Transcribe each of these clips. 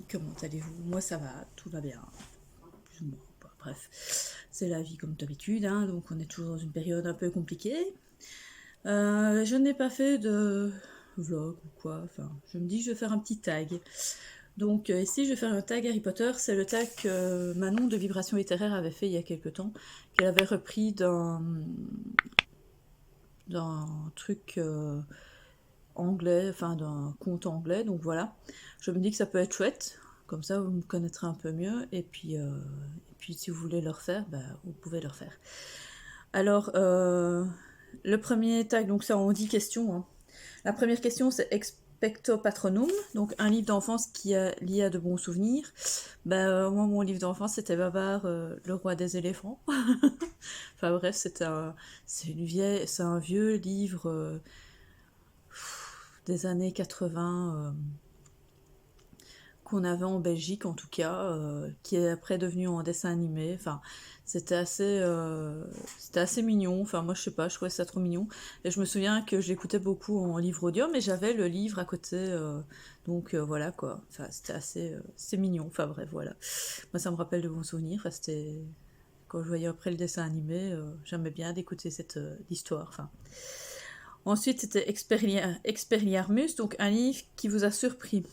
comment allez-vous? Moi ça va, tout va bien. Plus ou moins, bref, c'est la vie comme d'habitude, hein, donc on est toujours dans une période un peu compliquée. Je n'ai pas fait de vlog ou quoi, enfin, je me dis que je vais faire un petit tag. Donc ici je vais faire un tag Harry Potter, c'est le tag que Manon de Vibration Littéraire avait fait il y a quelques temps, qu'elle avait repris d'un truc anglais, enfin d'un conte anglais, donc voilà. Je me dis que ça peut être chouette, comme ça vous me connaîtrez un peu mieux, et puis si vous voulez le refaire, bah, vous pouvez le refaire. Alors, le premier tag, donc ça on dit question, hein. La première question c'est Expecto Patronum, donc un livre d'enfance qui a lié à de bons souvenirs. Moi mon livre d'enfance c'était Babar, le roi des éléphants. Enfin bref, c'est un vieux livre des années 80 qu'on avait en Belgique en tout cas, qui est après devenu en dessin animé. Enfin, c'était assez mignon. Enfin, moi je sais pas, je trouvais ça trop mignon. Et je me souviens que je l'écoutais beaucoup en livre audio, mais j'avais le livre à côté, donc voilà quoi. Enfin, c'était c'est mignon. Enfin bref, voilà. Moi ça me rappelle de bons souvenirs. Enfin, c'était quand je voyais après le dessin animé, j'aimais bien d'écouter cette histoire. Enfin. Ensuite, c'était Expelliarmus, donc un livre qui vous a surpris.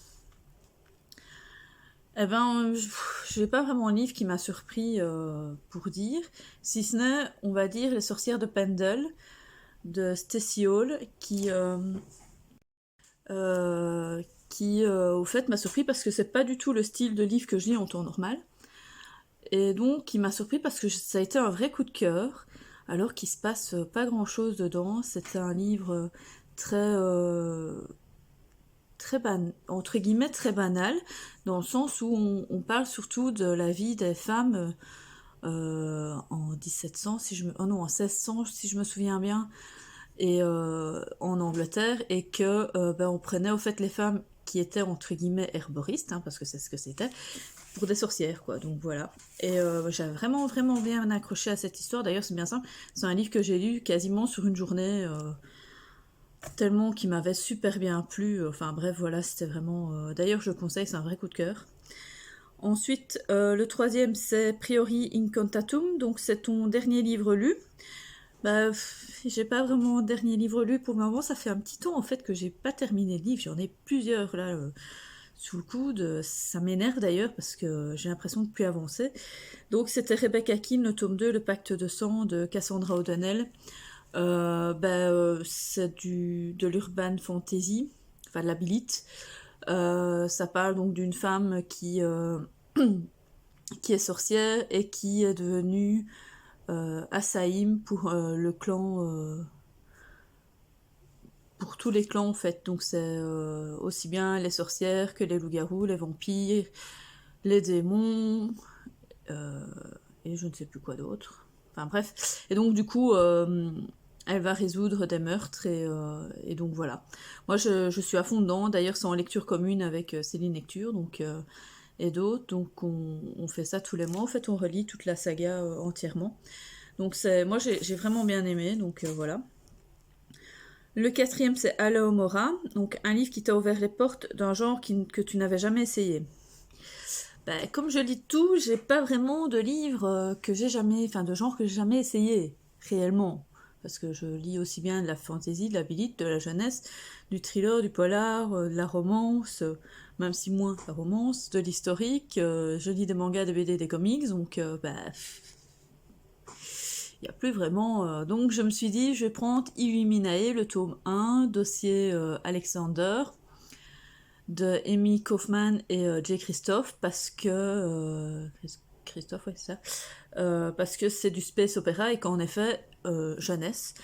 Eh ben, je n'ai pas vraiment un livre qui m'a surpris pour dire, si ce n'est, on va dire, Les sorcières de Pendle de Stacy Hall, qui au fait m'a surpris parce que c'est pas du tout le style de livre que je lis en temps normal. Et donc, il m'a surpris parce que ça a été un vrai coup de cœur, alors qu'il se passe pas grand chose dedans. C'était un livre très entre guillemets très banal, dans le sens où on parle surtout de la vie des femmes en 1700, oh non, en 1600, si je me souviens bien, et en Angleterre, et que on prenait au fait les femmes qui étaient entre guillemets herboristes, hein, parce que c'est ce que c'était, pour des sorcières, quoi. Donc voilà. Et j'ai vraiment, vraiment bien accroché à cette histoire. D'ailleurs, c'est bien simple. C'est un livre que j'ai lu quasiment sur une journée. Tellement qu'il m'avait super bien plu. Enfin bref, voilà, c'était vraiment... D'ailleurs, je le conseille, c'est un vrai coup de cœur. Ensuite, le troisième, c'est Priori Incantatum, donc c'est ton dernier livre lu. J'ai pas vraiment dernier livre lu pour le moment, ça fait un petit temps en fait que j'ai pas terminé le livre, j'en ai plusieurs là sous le coude, ça m'énerve d'ailleurs parce que j'ai l'impression de plus avancer. Donc c'était Rebecca Keane, le tome 2, Le Pacte de sang de Cassandra O'Donnell. C'est de l'urban fantasy, enfin de la bilite. Ça parle donc d'une femme qui est sorcière et qui est devenue assaïm pour le clan, pour tous les clans en fait. Donc c'est aussi bien les sorcières que les loups-garous, les vampires, les démons, euh, et je ne sais plus quoi d'autre. Enfin bref. Et donc du coup, elle va résoudre des meurtres et donc voilà. Moi je suis à fond dedans. D'ailleurs c'est en lecture commune avec Céline Lecture donc, et d'autres. Donc on fait ça tous les mois. En fait on relit toute la saga entièrement. Donc moi j'ai vraiment bien aimé. Donc voilà. Le quatrième c'est Alohomora. Donc un livre qui t'a ouvert les portes d'un genre que tu n'avais jamais essayé. Comme je lis tout, j'ai pas vraiment de livres que j'ai jamais, enfin de genre que j'ai jamais essayé, réellement. Parce que je lis aussi bien de la fantasy, de la bilite, de la jeunesse, du thriller, du polar, de la romance, même si moins la romance, de l'historique, je lis des mangas, des BD, des comics, donc il n'y a plus vraiment. Donc je me suis dit, je vais prendre Illuminae, le tome 1, dossier Alexander, de Amy Kaufman et Jay Christophe parce que Christophe, ouais, c'est ça. Parce que c'est du space opéra et qu'en effet, jeunesse,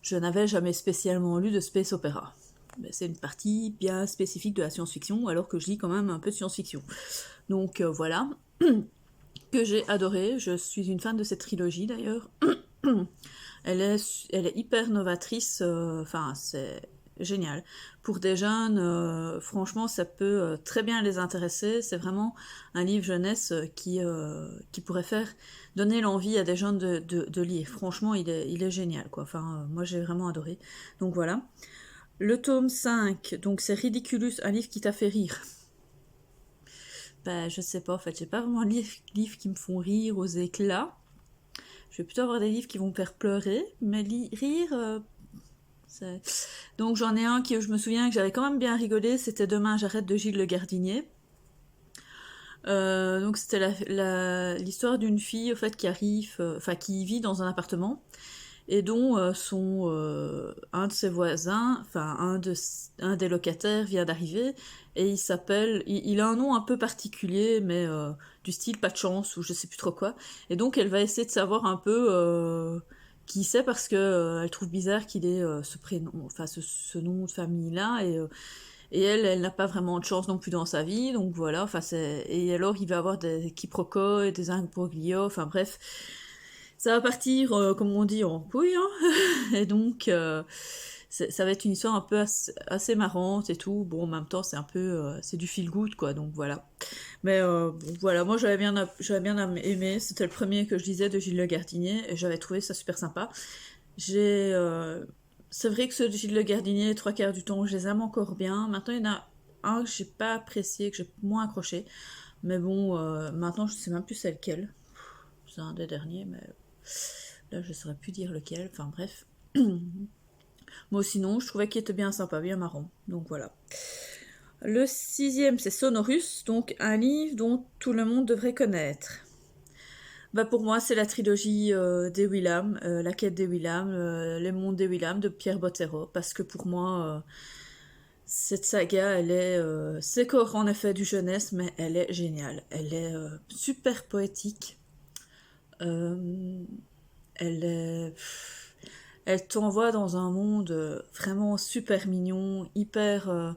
je n'avais jamais spécialement lu de space opéra. Mais c'est une partie bien spécifique de la science-fiction, alors que je lis quand même un peu de science-fiction. Donc voilà, que j'ai adoré. Je suis une fan de cette trilogie d'ailleurs. Elle est hyper novatrice, enfin c'est génial. Pour des jeunes, franchement ça peut très bien les intéresser. C'est vraiment un livre jeunesse qui pourrait donner l'envie à des jeunes de lire. Franchement il est génial quoi. Enfin moi j'ai vraiment adoré. Donc voilà. Le tome 5, donc c'est Ridiculous, un livre qui t'a fait rire. bah, je sais pas, en fait, j'ai pas vraiment de livres qui me font rire aux éclats. Je vais plutôt avoir des livres qui vont me faire pleurer, mais rire, c'est... Donc j'en ai un qui, je me souviens que j'avais quand même bien rigolé, c'était Demain j'arrête de Gilles Le Gardinier. Donc c'était l'histoire d'une fille, au fait, qui arrive, enfin qui vit dans un appartement, et dont un de ses voisins, enfin un des locataires vient d'arriver, et il a un nom un peu particulier, mais du style pas de chance ou je sais plus trop quoi, et donc elle va essayer de savoir un peu qui c'est, parce que elle trouve bizarre qu'il ait ce prénom, enfin ce nom de famille là, et elle n'a pas vraiment de chance non plus dans sa vie, donc voilà, enfin et alors il va avoir des quiproquos et des imbroglios, enfin bref, ça va partir, comme on dit, en couille, hein. Et donc, ça va être une histoire un peu assez marrante et tout. Bon, en même temps, c'est un peu, c'est du feel good, quoi, donc voilà. Mais bon, voilà, moi j'avais bien aimé. C'était le premier que je lisais de Gilles Le Gardinier et j'avais trouvé ça super sympa. J'ai, c'est vrai que ceux de Gilles Le Gardinier, trois quarts du temps, je les aime encore bien. Maintenant, il y en a un que j'ai pas apprécié, que j'ai moins accroché. Mais bon, maintenant, je sais même plus c'est lequel. C'est un des derniers, mais là, je saurais plus dire lequel. Enfin, bref. Moi, sinon, je trouvais qu'il était bien sympa, bien marrant. Donc, voilà. Le sixième, c'est Sonorus, donc un livre dont tout le monde devrait connaître. Bah pour moi, c'est la trilogie des Willam, La quête des Willam, Les mondes des Willam de Pierre Bottero, parce que pour moi, cette saga, c'est corps en effet du jeunesse, mais elle est géniale. Elle est super poétique. Euh, elle est... Elle t'envoie dans un monde vraiment super mignon, hyper...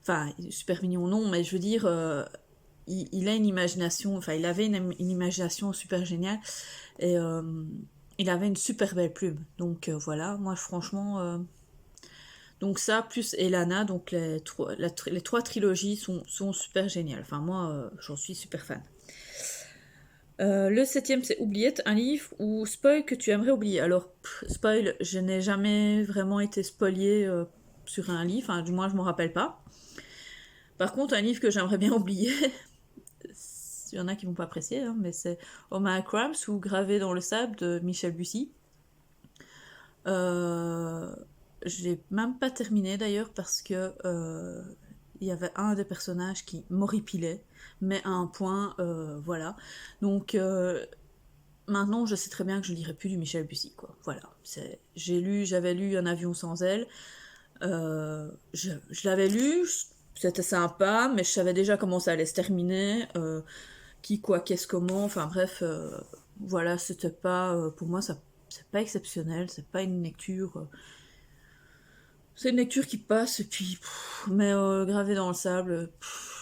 Enfin, super mignon non, mais je veux dire, il a une imagination, enfin, il avait une imagination super géniale, et il avait une super belle plume. Donc voilà, moi franchement... donc ça, plus Elana, donc les trois trilogies sont super géniales. Enfin, moi, j'en suis super fan. Le septième, c'est Oubliette, un livre ou spoil que tu aimerais oublier. Alors, spoil, je n'ai jamais vraiment été spoilée sur un livre, enfin, du moins, je m'en rappelle pas. Par contre, un livre que j'aimerais bien oublier, il y en a qui vont pas apprécier, hein, mais c'est Omar Crabs ou Gravé dans le sable de Michel Bussy. Je l'ai même pas terminé d'ailleurs parce que il y avait un des personnages qui m'horripilait, mais à un point, voilà. Donc maintenant, je sais très bien que je lirai plus du Michel Bussy, quoi. Voilà. J'avais lu Un avion sans aile. Je l'avais lu, c'était sympa, mais je savais déjà comment ça allait se terminer, qui, quoi, qu'est-ce, comment. Enfin bref, voilà, c'était pas, pour moi, ça, c'est pas exceptionnel, c'est pas une lecture. C'est une lecture qui passe, et puis, mais gravé dans le sable,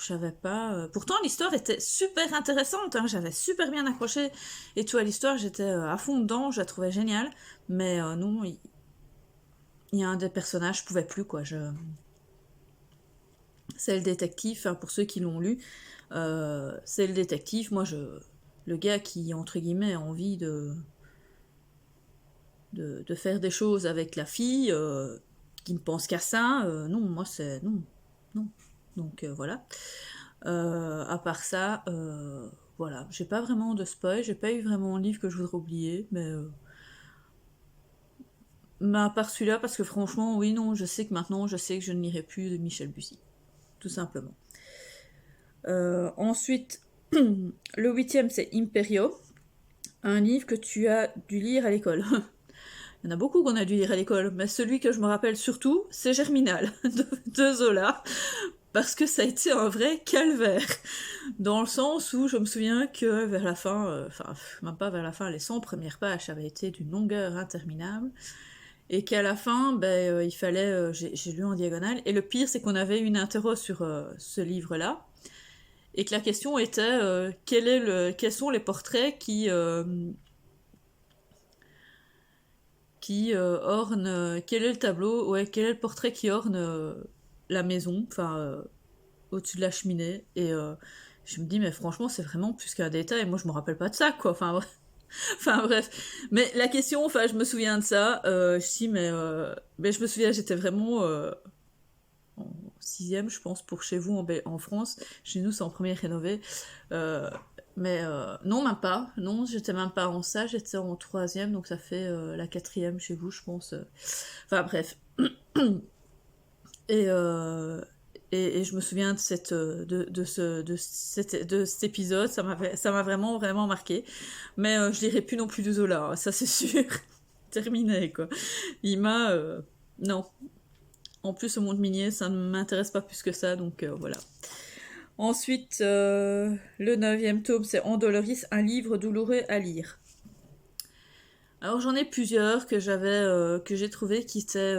j'avais pas. Pourtant, l'histoire était super intéressante, hein, j'avais super bien accroché et tout à l'histoire, j'étais à fond dedans, je la trouvais géniale, mais non, il y a un des personnages, je pouvais plus, quoi. C'est le détective, enfin, pour ceux qui l'ont lu, c'est le détective, le gars qui, entre guillemets, a envie de faire des choses avec la fille, qui ne pense qu'à ça, non, moi c'est... Non, non. Donc voilà. À part ça, voilà. J'ai pas vraiment de spoil, j'ai pas eu vraiment un livre que je voudrais oublier, mais à part celui-là, parce que franchement, oui, non, je sais que maintenant, je sais que je ne lirai plus de Michel Bussy. Tout simplement. Ensuite, le huitième, c'est Imperio, un livre que tu as dû lire à l'école. Il y en a beaucoup qu'on a dû lire à l'école, mais celui que je me rappelle surtout, c'est Germinal, de Zola, parce que ça a été un vrai calvaire, dans le sens où je me souviens que vers la fin, enfin, même pas vers la fin, les 100 premières pages avaient été d'une longueur interminable, et qu'à la fin, il fallait, j'ai lu en diagonale, et le pire, c'est qu'on avait une interro sur ce livre-là, et que la question était, quels sont les portraits qui orne, quel est le tableau, ouais, quel est le portrait qui orne la maison, enfin au-dessus de la cheminée, et je me dis mais franchement c'est vraiment plus qu'un détail, moi je me rappelle pas de ça quoi, enfin bref. Enfin bref, mais la question, enfin je me souviens de ça, je dis mais je me souviens j'étais vraiment sixième, je pense, pour chez vous en France. Chez nous, c'est en première rénové. Mais non, même pas. Non, j'étais même pas en ça, j'étais en troisième, donc ça fait la quatrième chez vous, je pense. Enfin bref. Et, euh, et je me souviens de cet épisode, ça m'a vraiment, vraiment marqué. Mais je lirai plus non plus de Zola, hein, ça c'est sûr. Terminé, quoi. Il m'a... non. En plus, au monde minier, ça ne m'intéresse pas plus que ça, donc voilà. Ensuite, le neuvième tome, c'est Andoloris, un livre douloureux à lire. Alors j'en ai plusieurs que j'ai trouvé qui étaient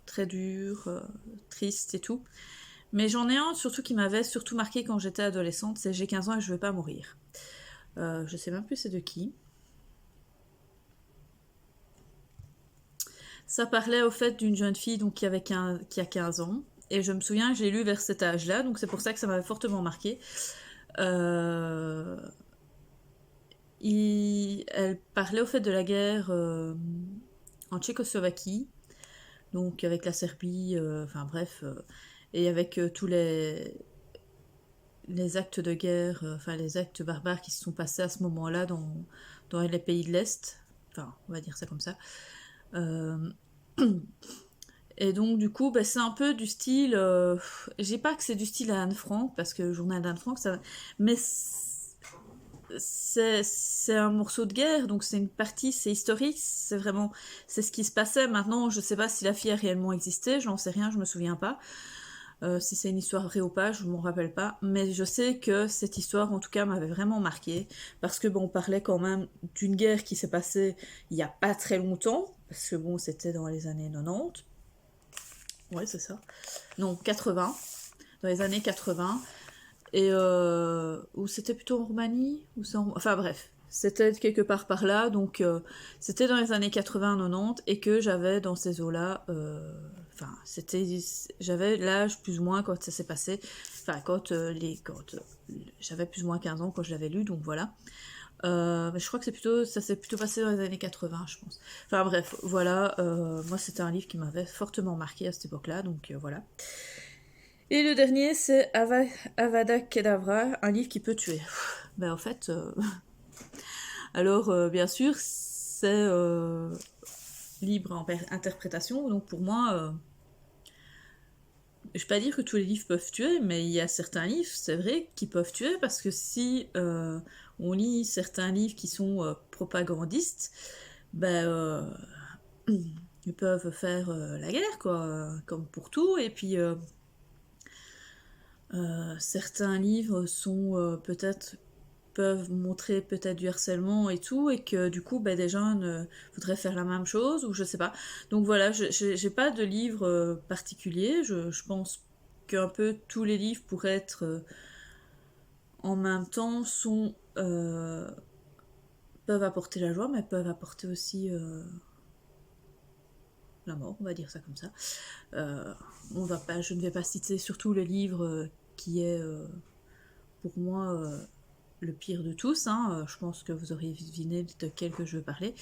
très durs, tristes et tout. Mais j'en ai un surtout qui m'avait surtout marqué quand j'étais adolescente, c'est J'ai 15 ans et je veux pas mourir. Je sais même plus c'est de qui. Ça parlait au fait d'une jeune fille donc, qui a 15 ans. Et je me souviens que j'ai lu vers cet âge-là, donc c'est pour ça que ça m'avait fortement marqué. Elle parlait au fait de la guerre en Tchécoslovaquie, donc avec la Serbie, enfin bref, et avec tous les actes de guerre, enfin les actes barbares qui se sont passés à ce moment-là dans les pays de l'Est, enfin on va dire ça comme ça. Et donc du coup, bah, c'est un peu du style, j'ai pas que c'est du style à Anne Frank, parce que le journal d'Anne Frank, ça, mais c'est un morceau de guerre, donc c'est une partie, c'est historique, c'est ce qui se passait. Maintenant, je sais pas si la fille a réellement existé, j'en sais rien, je me souviens pas. Si c'est une histoire vraie ou pas, je m'en rappelle pas. Mais je sais que cette histoire, en tout cas, m'avait vraiment marqué. Parce que, bon, on parlait quand même d'une guerre qui s'est passée il y a pas très longtemps. Parce que, bon, c'était dans les années 90. Ouais, c'est ça. Non, 80. Dans les années 80. Et ou c'était plutôt en Roumanie enfin bref, c'était quelque part par là, donc c'était dans les années 80-90 et que j'avais dans ces eaux-là, enfin j'avais l'âge plus ou moins quand ça s'est passé, enfin quand j'avais plus ou moins 15 ans quand je l'avais lu, donc voilà. Mais je crois que ça s'est plutôt passé dans les années 80, je pense. Enfin bref, voilà, moi c'était un livre qui m'avait fortement marqué à cette époque-là, donc voilà. Et le dernier, c'est Avada Kedavra, un livre qui peut tuer. Ben, en fait, alors bien sûr, c'est libre en interprétation, donc pour moi, je ne vais pas dire que tous les livres peuvent tuer, mais il y a certains livres, c'est vrai, qui peuvent tuer, parce que si on lit certains livres qui sont propagandistes, ben, ils peuvent faire la guerre, quoi, comme pour tout, et puis certains livres sont peuvent montrer peut-être du harcèlement et tout, et que du coup des gens voudraient faire la même chose, ou je sais pas. Donc voilà, j'ai pas de livre particulier, je pense qu'un peu tous les livres pourraient être en même temps peuvent apporter la joie, mais peuvent apporter aussi la mort, on va dire ça comme ça. Je ne vais pas citer surtout le livre qui est pour moi le pire de tous, hein, je pense que vous auriez deviné de quel que je veux parler,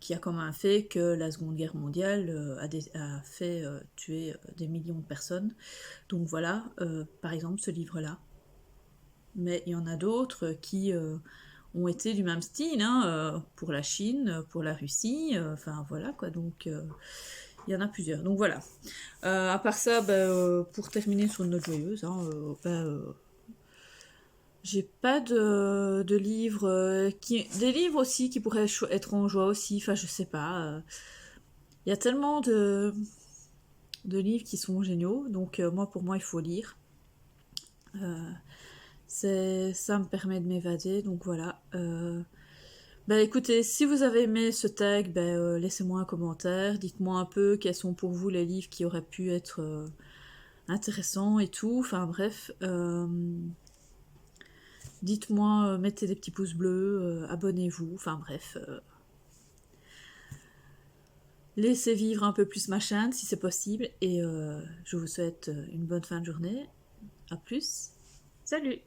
qui a comme un fait que la Seconde Guerre mondiale a fait tuer des millions de personnes. Donc voilà, par exemple ce livre-là. Mais il y en a d'autres qui ont été du même style, hein, pour la Chine, pour la Russie, enfin voilà quoi, donc il y en a plusieurs. Donc voilà. À part ça, pour terminer sur une note joyeuse, hein, j'ai pas de livres des livres aussi qui pourraient être en joie aussi, enfin je sais pas. Il y a tellement de livres qui sont géniaux, donc pour moi il faut lire. Ça me permet de m'évader, donc voilà. Écoutez, si vous avez aimé ce tag, laissez-moi un commentaire, dites-moi un peu quels sont pour vous les livres qui auraient pu être intéressants et tout, enfin bref. Dites-moi, mettez des petits pouces bleus, abonnez-vous, enfin bref. Laissez vivre un peu plus ma chaîne si c'est possible, et je vous souhaite une bonne fin de journée. A plus, salut!